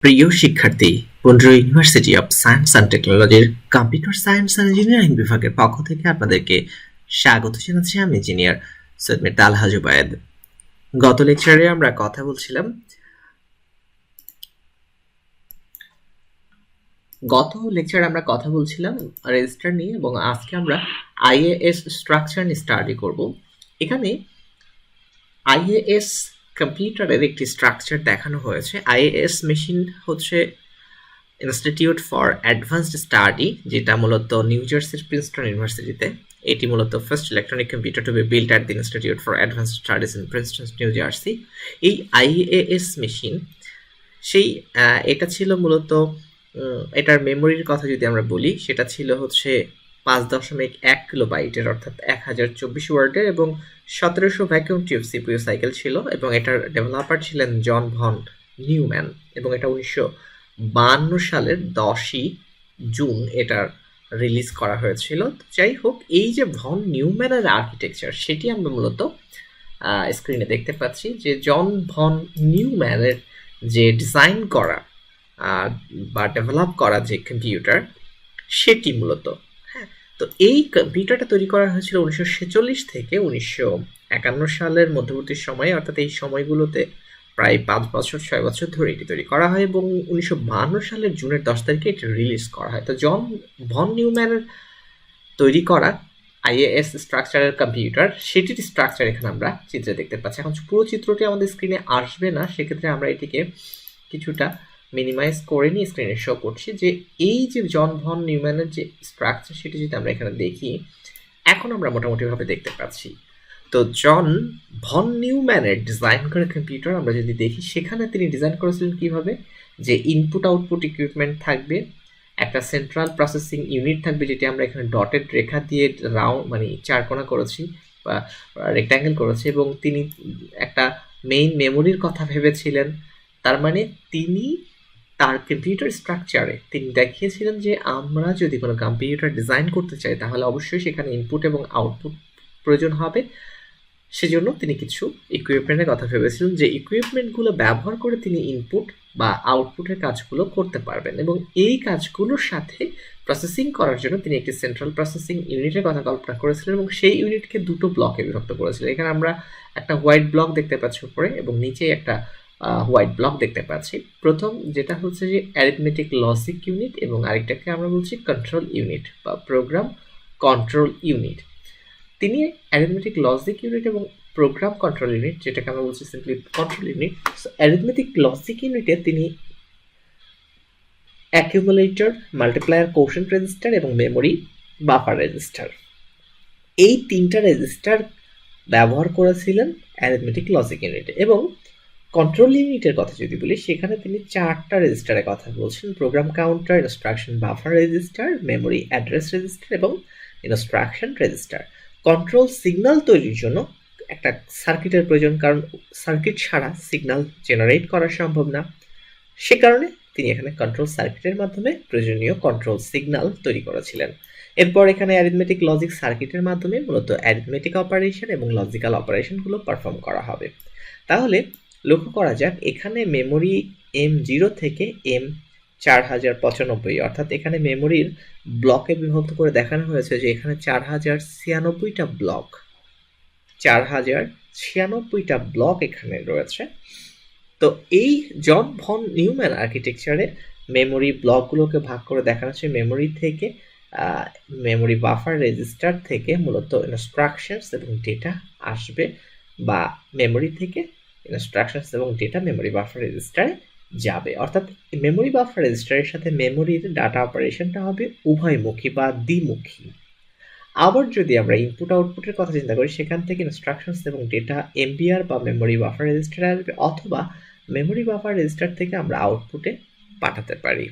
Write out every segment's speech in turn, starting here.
প্রিয় শিক্ষার্থী, Pundra university of science and টেকনোলজির কম্পিউটার সায়েন্স অ্যান্ড ইঞ্জিনিয়ারিং বিভাগের পক্ষ থেকে আপনাদেরকে স্বাগত জানাচ্ছি। আমি ইঞ্জিনিয়ার সৈয়দ মির্জা আল হাজুবায়েদ। গত লেকচারে আমরা কথা বলছিলাম রেজিস্টার নিয়ে, এবং আজকে আমরা আইএএস স্ট্রাকচার নিয়ে স্টাডি করব। এখানে আইএএস কম্পিউটারের একটি স্ট্রাকচার দেখানো হয়েছে। আইএএস মেশিন হচ্ছে ইনস্টিটিউট ফর অ্যাডভান্সড স্টাডি, যেটা মূলত নিউ জার্সির প্রিন্সটন ইউনিভার্সিটিতে। এটি মূলত first electronic computer to be built at the institute for advanced studies in Princeton, New Jersey. এই আইএএস মেশিন এটা ছিল মূলত এটার মেমোরির কথা যদি আমরা বলি, সেটা ছিল হচ্ছে 5.1 কিলোবাইটের, অর্থাৎ 1024 ওয়ার্ডের, এবং 1700 ভ্যাকুয়াম টিউব সিপিইউ সাইকেল ছিল, এবং এটার ডেভেলপার ছিলেন জন ভন নিউম্যান, এবং এটা 1952 সালের 10ই জুন এটার রিলিজ করা হয়েছিল। যাই হোক, এই যে ভন নিউম্যানের আর্কিটেকচার, সেটি আমরা মূলত স্ক্রিনে দেখতে পাচ্ছি, যে জন ভন নিউম্যানের যে ডিজাইন করা বা ডেভেলপ করা যে কম্পিউটার, সেটি মূলত তো এই কম্পিউটারটা তৈরি করা হয়েছিল 1946 থেকে 1951 সালের মধ্যবর্তী সময়ে, অর্থাৎ এই সময়গুলোতে প্রায় 5 বছর 6 বছর ধরে এটি তৈরি করা হয়, এবং 1952 সালের জুনের 10 তারিখে এটি রিলিজ করা হয়। তো জন ভন নিউম্যানের তৈরি করা আইএএস স্ট্রাকচারের কম্পিউটার, সেটির স্ট্রাকচার এখানে আমরা চিত্রে দেখতে পাচ্ছি। এখন পুরো চিত্রটি আমাদের স্ক্রিনে আসবে না, সেক্ষেত্রে আমরা এটিকে কিছুটা মিনিমাইজ করে নিয়ে স্ক্রিনে শো করছি, যে এই যে জন ভন নিউম্যানের যে স্ট্রাকচার, সেটি যদি আমরা এখানে দেখি, এখন আমরা মোটামুটিভাবে দেখতে পাচ্ছি। তো জন ভন নিউম্যানের ডিজাইন করা কম্পিউটার আমরা যদি দেখি, সেখানে তিনি ডিজাইন করেছিলেন কিভাবে, যে ইনপুট আউটপুট ইকুইপমেন্ট থাকবে, একটা সেন্ট্রাল প্রসেসিং ইউনিট থাকবে, যেটি আমরা এখানে ডটেড রেখা দিয়ে রাউন্ড মানে চারকোনা করেছি বা রেক্ট্যাঙ্গেল করেছি, এবং তিনি একটা মেইন মেমোরির কথা ভেবেছিলেন। তার মানে তিনি তার কম্পিউটার স্ট্রাকচারে তিনি দেখিয়েছিলেন যে আমরা যদি কোনো কম্পিউটার ডিজাইন করতে চাই, তাহলে অবশ্যই সেখানে ইনপুট এবং আউটপুট প্রয়োজন হবে। সেজন্য তিনি কিছু ইকুইপমেন্টের কথা ভেবেছিলেন, যে ইকুইপমেন্টগুলো ব্যবহার করে তিনি ইনপুট বা আউটপুটের কাজগুলো করতে পারবেন, এবং এই কাজগুলোর সাথে প্রসেসিং করার জন্য তিনি একটি সেন্ট্রাল প্রসেসিং ইউনিটের কথা কল্পনা করেছিলেন, এবং সেই ইউনিটকে দুটো ব্লকে বিভক্ত করেছিলেন। এখানে আমরা একটা হোয়াইট ব্লক দেখতে পাচ্ছি উপরে, এবং নিচে একটা হোয়াইট ব্লক দেখতে পাচ্ছি। প্রথম যেটা হচ্ছে যে অ্যারিথমেটিক লজিক ইউনিট, এবং আরেকটাকে আমরা বলছি কন্ট্রোল ইউনিট বা প্রোগ্রাম কন্ট্রোল ইউনিট। তিনি অ্যারিথমেটিক লজিক ইউনিট এবং প্রোগ্রাম কন্ট্রোল ইউনিট, যেটাকে আমরা বলছি simply control unit. Arithmetic logic ইউনিটে তিনি অ্যাকিউমুলেটর, মাল্টিপ্লায়ার, কোশেন্ট রেজিস্টার এবং মেমোরি বাফার রেজিস্টার, এই তিনটা রেজিস্টার ব্যবহার করেছিলেন অ্যারিথমেটিক লজিক ইউনিটে। এবং কন্ট্রোল ইউনিটের কথা যদি বলি, সেখানে তিনি 4টা রেজিস্টারের কথা বলছেন: program counter, instruction buffer register, memory address register এবং ইনস্ট্রাকশন রেজিস্টার। কন্ট্রোল সিগন্যাল তৈরির জন্য একটা সার্কিটের প্রয়োজন, কারণ সার্কিট ছাড়া সিগন্যাল জেনারেট করা সম্ভব না। সে কারণে তিনি এখানে কন্ট্রোল সার্কিটের মাধ্যমে প্রয়োজনীয় কন্ট্রোল সিগন্যাল তৈরি করেছিলেন। এরপর এখানে অ্যারিথমেটিক লজিক সার্কিটের মাধ্যমে মূলত অ্যারিথমেটিক অপারেশন এবং লজিক্যাল অপারেশনগুলো পারফর্ম করা হবে। তাহলে লক্ষ্য করা যাক, এখানে মেমোরি M0 থেকে M4095, অর্থাৎ এখানে মেমোরির ব্লকে বিভক্ত করে দেখানো হয়েছে যে এখানে 4096টা ব্লক, 4096টা ব্লক এখানে রয়েছে। তো এই জন ভন নিউম্যান আর্কিটেকচারে মেমোরি ব্লকগুলোকে ভাগ করে দেখানো হচ্ছে মেমোরি থেকে, মেমোরি বাফার রেজিস্টার থেকে মূলত ইনস্ট্রাকশনস এবং ডেটা আসবে, বা মেমোরি থেকে ইনস্ট্রাকশনস এবং ডেটা মেমোরি বাফার রেজিস্টারে যাবে। অর্থাৎ মেমোরি বাফার রেজিস্টারের সাথে মেমোরির ডাটা অপারেশনটা হবে উভয়মুখী বা দ্বিমুখী। আবার যদি আমরা ইনপুট আউটপুটের কথা চিন্তা করি, সেখান থেকে ইনস্ট্রাকশনস এবং ডেটা এমবিআর বা মেমোরি বাফার রেজিস্টারে আসবে, অথবা মেমোরি বাফার রেজিস্টার থেকে আমরা আউটপুটে পাঠাতে পারি।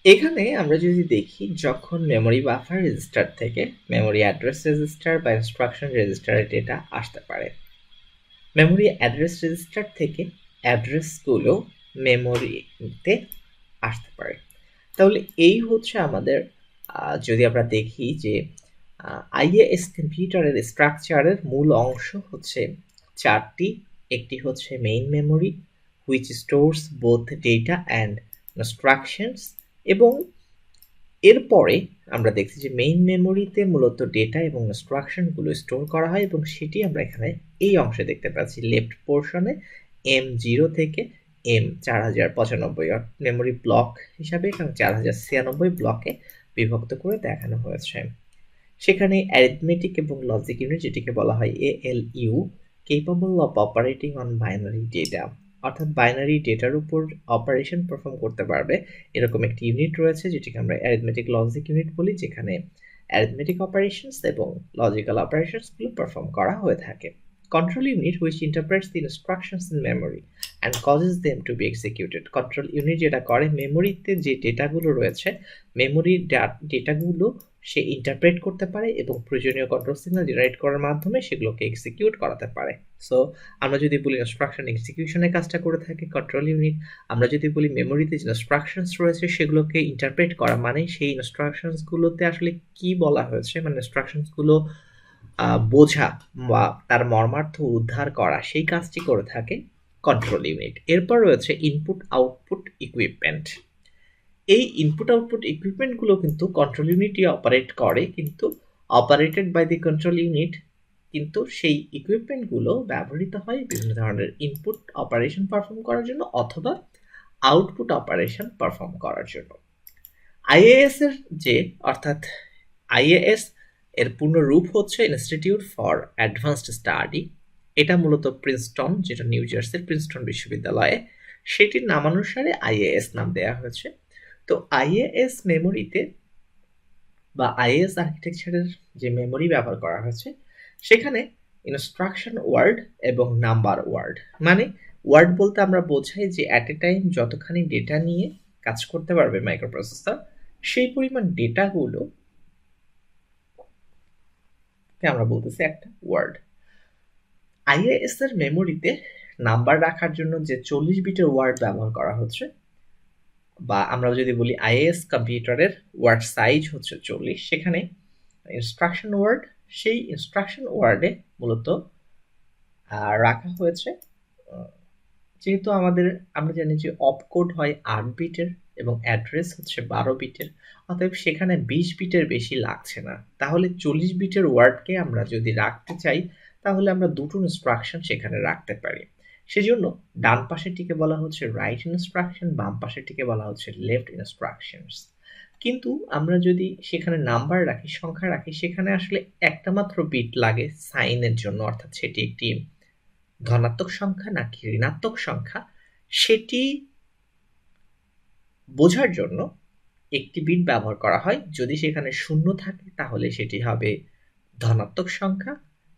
এখানে আমরা যদি দেখি, যখন মেমোরি বাফার রেজিস্টার থেকে মেমোরি অ্যাড্রেস রেজিস্টার বা ইনস্ট্রাকশন রেজিস্টারে ডেটা আসতে পারে, মেমোরি অ্যাড্রেস রেজিস্টার থেকে অ্যাড্রেসগুলো মেমোরিতে আসতে পারে। তাহলে এই হচ্ছে আমাদের, যদি আমরা দেখি যে আইএএস কম্পিউটারের স্ট্রাকচারের মূল অংশ হচ্ছে 4টি একটি হচ্ছে main memory which stores both data and instructions, এবং এরপরে আমরা দেখছি যে মেইন মেমোরিতে মূলত ডেটা এবং ইনস্ট্রাকশনগুলো স্টোর করা হয়, এবং সেটি আমরা এখানে এই অংশে দেখতে পাচ্ছি লেফট পোর্শনে M0 থেকে M4095 মেমোরি ব্লক হিসাবে এবং 4096 ব্লকে বিভক্ত করে দেখানো হয়েছে। সেখানে অ্যারিথমেটিক এবং লজিক ইউনিট, যেটিকে বলা হয় ALU, capable of operating on binary data, অর্থাৎ বাইনারি ডেটার উপর অপারেশন পারফর্ম করতে পারবে এরকম একটি ইউনিট রয়েছে, যেটিকে আমরা অ্যারিথমেটিক লজিক ইউনিট বলি, যেখানে অ্যারিথমেটিক অপারেশনস এবং লজিক্যাল অপারেশনসগুলো পারফর্ম করা হয়ে থাকে। Control unit which interprets the instructions in memory and causes them to be executed. Control unit যেটা করে, মেমোরিতে যে ডেটাগুলো রয়েছে, মেমোরির ডেটাগুলো সে ইন্টারপ্রেট করতে পারে এবং প্রয়োজনীয় কন্ট্রোল সিগন্যাল জেনারেট করার মাধ্যমে সেগুলোকে এক্সিকিউট করাতে পারে। সো আমরা যদি বলি ইনস্ট্রাকশন এক্সিকিউশনের কাজটা করে থাকে কন্ট্রোল ইউনিট, আমরা যদি বলি মেমোরিতে যে ইনস্ট্রাকশনস রয়েছে সেগুলোকে ইন্টারপ্রেট করা, মানে সেই ইনস্ট্রাকশনসগুলোতে আসলে কি বলা হয়েছে, মানে ইনস্ট্রাকশনসগুলো বোঝা বা তার মর্মার্থ উদ্ধার করা, সেই কাজটি করে থাকে কন্ট্রোল ইউনিট। এরপর রয়েছে ইনপুট আউটপুট ইকুইপমেন্ট। এই ইনপুট আউটপুট ইকুইপমেন্টগুলো কিন্তু কন্ট্রোল ইউনিটই অপারেট করে, কিন্তু operated by the control unit, কিন্তু সেই ইকুইপমেন্টগুলো ব্যবহৃত হয় বিভিন্ন ধরনের ইনপুট অপারেশন পারফর্ম করার জন্য অথবা আউটপুট অপারেশন পারফর্ম করার জন্য। আইএএস এর যে, অর্থাৎ আইএএস এর পূর্ণ রূপ হচ্ছে ইনস্টিটিউট ফর অ্যাডভান্সড স্টাডি। এটা মূলত প্রিন্সটন, যেটা নিউ জার্সির প্রিন্সটন বিশ্ববিদ্যালয়ে, সেটির নামানুসারে আইএএস নাম দেওয়া হয়েছে। তো আইএএস মেমোরিতে বা আইএএস আর্কিটেকচারের যে মেমোরি ব্যবহার করা হয়েছে, সেখানে ইনস্ট্রাকশন ওয়ার্ড এবং নাম্বার ওয়ার্ড, মানে ওয়ার্ড বলতে আমরা বোঝাই যে অ্যাট এ টাইম যতখানি ডেটা নিয়ে কাজ করতে পারবে মাইক্রোপ্রসেসর, সেই পরিমাণ ডেটাগুলো আমরা বলতেছি একটা ওয়ার্ড। আইএএস এর মেমোরিতে নাম্বার রাখার জন্য যে 40 বিটের ওয়ার্ড ব্যবহার করা হচ্ছে, বা আমরা যদি বলি আইএএস কম্পিউটারের ওয়ার্ড সাইজ হচ্ছে 40, সেখানে ইনস্ট্রাকশন ওয়ার্ড, সেই ইনস্ট্রাকশন ওয়ার্ডে মূলত রাখা হয়েছে, যেহেতু আমরা জানি যে অপকোড হয় 8 বিটের এবং অ্যাড্রেস হচ্ছে 12 বিটের, অতএব সেখানে 20 বিটের বেশি লাগছে না। তাহলে 40 বিটের ওয়ার্ডকে আমরা যদি রাখতে চাই, তাহলে আমরা দুটো ইনস্ট্রাকশন সেখানে রাখতে পারি। সেজন্য ডান পাশেরটিকে বলা হচ্ছে রাইট ইনস্ট্রাকশন, বাম পাশেরটিকে বলা হচ্ছে লেফট ইনস্ট্রাকশনস। কিন্তু আমরা যদি সেখানে নাম্বার রাখি, সংখ্যা রাখি, সেখানে আসলে একটা মাত্র বিট লাগে সাইনের জন্য, অর্থাৎ সেটি একটি ধনাত্মক সংখ্যা নাকি ঋণাত্মক সংখ্যা সেটি বোঝার জন্য একটি বিট ব্যবহার করা হয়। যদি সেখানে 0 থাকে তাহলে সেটি হবে ধনাত্মক সংখ্যা,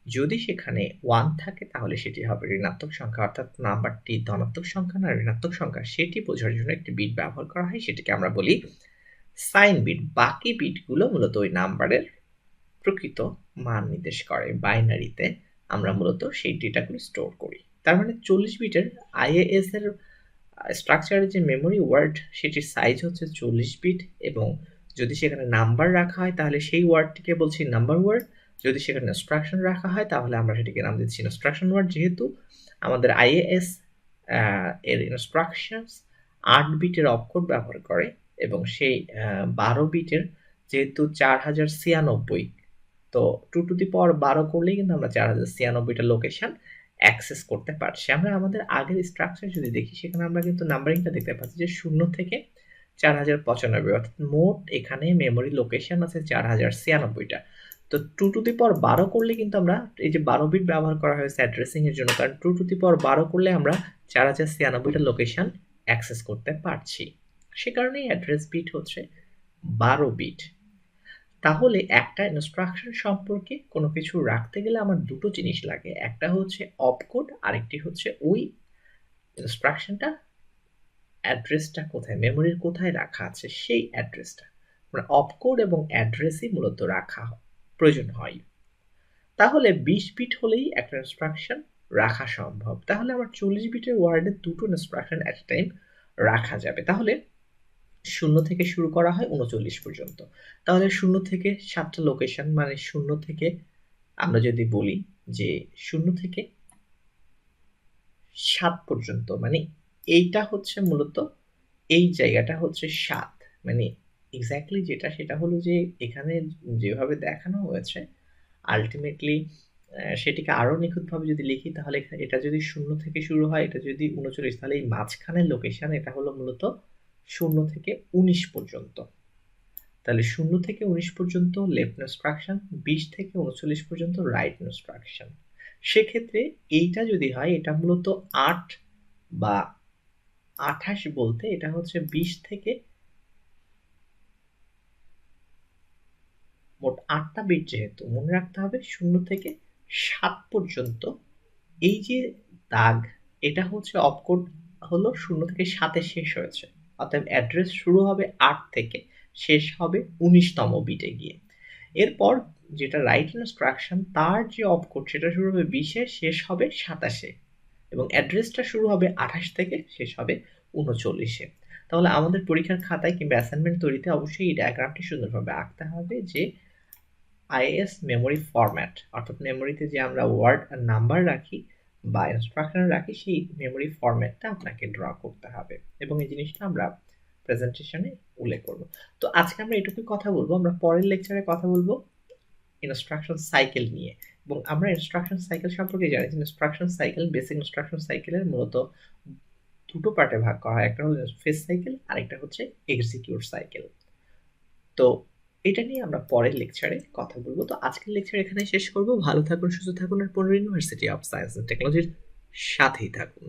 যদি সেখানে 1 থাকে তাহলে সেটি হবে ঋণাত্মক সংখ্যা, অর্থাৎ নাম্বারটি ধনাত্মক সংখ্যা না ঋণাত্মক সংখ্যা সেটি বোঝার জন্য একটি বিট ব্যবহার করা হয়, সেটিকে আমরা বলি সাইন বিট। বাকি বিটগুলো মূলত ওই নাম্বারের প্রকৃত মান নির্দেশ করে। বাইনারিতে আমরা মূলত সেই ডেটাগুলো স্টোর করি। তার মানে 40 বিটের আইএএস এর স্ট্রাকচারের যে মেমোরি ওয়ার্ড, সেটির সাইজ হচ্ছে 40 বিট, এবং যদি সেখানে নাম্বার রাখা হয় তাহলে সেই ওয়ার্ডটিকে বলছি নাম্বার ওয়ার্ড, যদি সেখানে ইনস্ট্রাকশন রাখা হয় তাহলে আমরা সেটিকে নাম দিচ্ছি ইনস্ট্রাকশন ওয়ার্ড। যেহেতু আমাদের আইএএস এর ইনস্ট্রাকশনস 8 বিটের অপকোড ব্যবহার করে, এবং সেই 12 বিটের যেহেতু 4096, তো 2 টু দি পাওয়ার 12 করলেই কিন্তু আমরা 4096টা লোকেশন অ্যাক্সেস করতে পারছি। আমরা আমাদের আগের স্ট্রাকচার যদি দেখি, সেখানে আমরা কিন্তু নাম্বারিংটা দেখতে পাচ্ছি যে 0 থেকে 4095, অর্থাৎ মোট এখানে মেমোরি লোকেশন আছে 4096টা। তো 2 টু দি পাওয়ার 12 করলে কিন্তু আমরা এই যে 12 বিট ব্যবহার করা হয়েছে অ্যাড্রেসিং এর জন্য, কারণ 2 টু দি পাওয়ার 12 করলে আমরা 4096টা লোকেশন অ্যাক্সেস করতে পারছি। সে কারণেই অ্যাড্রেস বিট হচ্ছে 12 বিট। তাহলে একটা ইনস্ট্রাকশন সম্পর্কে কোনো কিছু রাখতে গেলে আমার দুটো জিনিস লাগে, একটা হচ্ছে অপকোড, আরেকটি হচ্ছে ওই ইনস্ট্রাকশনটা অ্যাড্রেসটা কোথায়, মেমোরির কোথায় রাখা আছে সেই অ্যাড্রেসটা, মানে অপকোড এবং অ্যাড্রেসই মূলত রাখা প্রয়োজন হয়। তাহলে 20 বিট হলেই একটা ইনস্ট্রাকশন রাখা সম্ভব। তাহলে আমার 40 বিটের ওয়ার্ডে দুটো ইনস্ট্রাকশন অ্যাট এ টাইম রাখা যাবে। তাহলে 0 থেকে শুরু করা হয় 39 পর্যন্ত। তাহলে 0 থেকে 7টা লোকেশন, মানে 0 থেকে আমরা যদি বলি যে 0 থেকে 7 পর্যন্ত, মানে এইটা হচ্ছে মূলত, এই জায়গাটা হচ্ছে 7, মানে এক্স্যাক্টলি যেটা সেটা হলো যে এখানে যেভাবে দেখানো হয়েছে আলটিমেটলি সেটিকে আরো নিখুঁতভাবে যদি লিখি তাহলে এটা যদি 0 থেকে শুরু হয়, এটা যদি 39, তাহলে এই মাঝখানের লোকেশন এটা হলো মূলত 0 থেকে 19 পর্যন্ত। তাহলে 0 থেকে 19 পর্যন্ত লেফট ইনস্ট্রাকশন, 20 থেকে 39 পর্যন্ত রাইট ইনস্ট্রাকশন। সেক্ষেত্রে এইটা যদি হয়, এটা মূলত 8 বা 28 বলতে এটা হচ্ছে 20 থেকে, মোট 8টা বিট, যেহেতু মনে রাখতে হবে 0 থেকে 7 পর্যন্ত এই যে দাগ, এটা হচ্ছে অপকোড হলো 0 থেকে 7 শেষ হয়েছে, অর্থাৎ অ্যাড্রেস শুরু হবে 8 থেকে, শেষ হবে 19তম বিটে গিয়ে। এরপর যেটা রাইট ইনস্ট্রাকশন, তার যে অপকোড সেটা শুরু হবে 20-এ, শেষ হবে 27-এ, এবং অ্যাড্রেসটা শুরু হবে 28 থেকে, শেষ হবে 39-এ। তাহলে আমাদের পরীক্ষার খাতায় কিংবা অ্যাসাইনমেন্ট তৈরিতে অবশ্যই এই ডায়াগ্রামটি সুন্দরভাবে আঁকতে হবে যে আইএস মেমোরি ফরম্যাট, অর্থাৎ মেমোরিতে যে আমরা ওয়ার্ড আর নাম্বার রাখি বা ইনস্ট্রাকশন রাখি, সেই মেমোরি ফরম্যাটটা আপনাকে ড্র করতে হবে, এবং এই জিনিসটা আমরা প্রেজেন্টেশনে উল্লেখ করব। তো আজকে আমরা এটুকুই কথা বলবো, আমরা পরের লেকচারে কথা বলবো ইনস্ট্রাকশন সাইকেল নিয়ে। এবং আমরা ইনস্ট্রাকশন সাইকেল সম্পর্কে জানি যে ইনস্ট্রাকশন সাইকেল, বেসিক ইনস্ট্রাকশন সাইকেলের মূলত দুটো পার্টে ভাগ করা হয়, একটা হলো ফেজ সাইকেল আর একটা হচ্ছে এক্সিকিউট সাইকেল। তো এটা নিয়ে আমরা পরের লেকচারে কথা বলবো। তো আজকের লেকচার এখানে শেষ করব। ভালো থাকুন, সুস্থ থাকুন, আর পুনর ইউনিভার্সিটি অফ সায়েন্স অ্যান্ড টেকনোলজির সাথেই থাকুন।